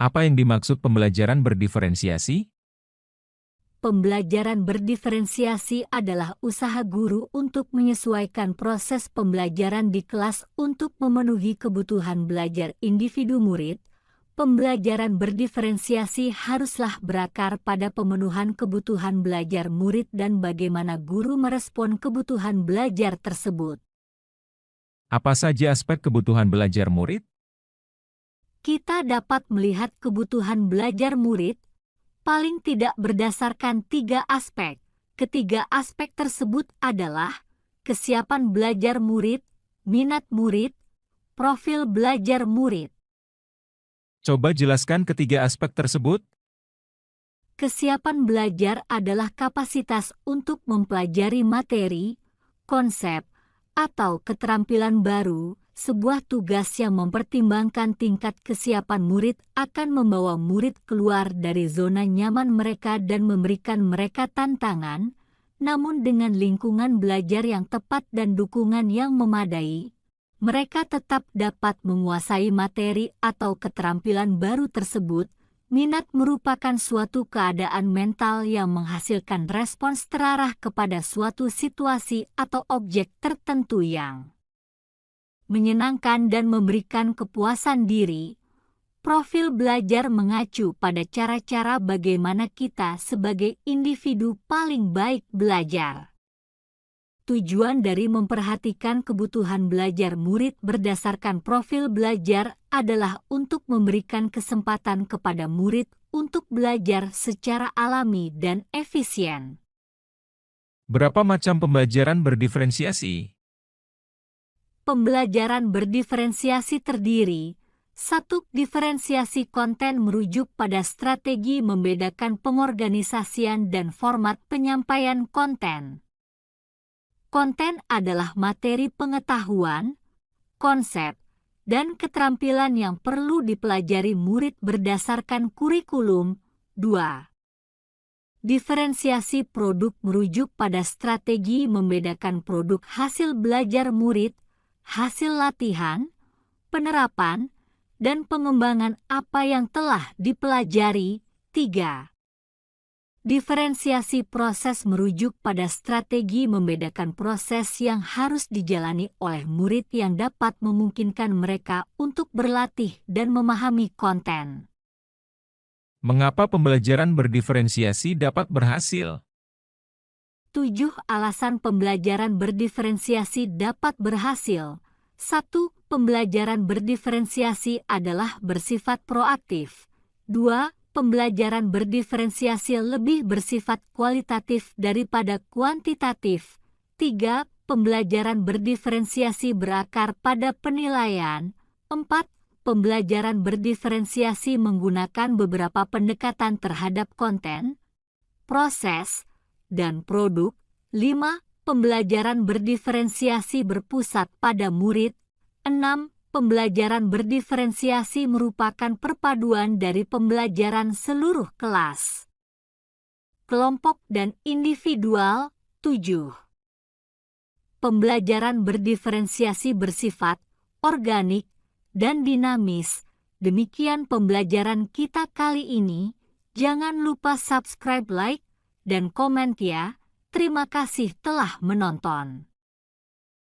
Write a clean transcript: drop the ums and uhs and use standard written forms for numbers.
Apa yang dimaksud pembelajaran berdiferensiasi? Pembelajaran berdiferensiasi adalah usaha guru untuk menyesuaikan proses pembelajaran di kelas untuk memenuhi kebutuhan belajar individu murid. Pembelajaran berdiferensiasi haruslah berakar pada pemenuhan kebutuhan belajar murid dan bagaimana guru merespon kebutuhan belajar tersebut. Apa saja aspek kebutuhan belajar murid? Kita dapat melihat kebutuhan belajar murid paling tidak berdasarkan 3 aspek. Ketiga aspek tersebut adalah kesiapan belajar murid, minat murid, profil belajar murid. Coba jelaskan ketiga aspek tersebut. Kesiapan belajar adalah kapasitas untuk mempelajari materi, konsep, atau keterampilan baru. Sebuah tugas yang mempertimbangkan tingkat kesiapan murid akan membawa murid keluar dari zona nyaman mereka dan memberikan mereka tantangan, namun dengan lingkungan belajar yang tepat dan dukungan yang memadai, mereka tetap dapat menguasai materi atau keterampilan baru tersebut. Minat merupakan suatu keadaan mental yang menghasilkan respons terarah kepada suatu situasi atau objek tertentu yang menyenangkan dan memberikan kepuasan diri. Profil belajar mengacu pada cara-cara bagaimana kita sebagai individu paling baik belajar. Tujuan dari memperhatikan kebutuhan belajar murid berdasarkan profil belajar adalah untuk memberikan kesempatan kepada murid untuk belajar secara alami dan efisien. Berapa macam pembelajaran berdiferensiasi? Pembelajaran berdiferensiasi terdiri. 1. Diferensiasi konten merujuk pada strategi membedakan pengorganisasian dan format penyampaian konten. Konten adalah materi pengetahuan, konsep, dan keterampilan yang perlu dipelajari murid berdasarkan kurikulum. 2. Diferensiasi produk merujuk pada strategi membedakan produk hasil belajar murid, hasil latihan, penerapan, dan pengembangan apa yang telah dipelajari. 3. Diferensiasi proses merujuk pada strategi membedakan proses yang harus dijalani oleh murid yang dapat memungkinkan mereka untuk berlatih dan memahami konten. Mengapa pembelajaran berdiferensiasi dapat berhasil? 7 alasan pembelajaran berdiferensiasi dapat berhasil. 1. Pembelajaran berdiferensiasi adalah bersifat proaktif. 2. Pembelajaran berdiferensiasi lebih bersifat kualitatif daripada kuantitatif. 3. Pembelajaran berdiferensiasi berakar pada penilaian. 4. Pembelajaran berdiferensiasi menggunakan beberapa pendekatan terhadap konten, proses, dan produk. 5. Pembelajaran berdiferensiasi berpusat pada murid. 6. Pembelajaran berdiferensiasi merupakan perpaduan dari pembelajaran seluruh kelas, kelompok dan individual. 7. Pembelajaran berdiferensiasi bersifat organik dan dinamis. Demikian pembelajaran kita kali ini. Jangan lupa subscribe, like, dan komen ya. Terima kasih telah menonton.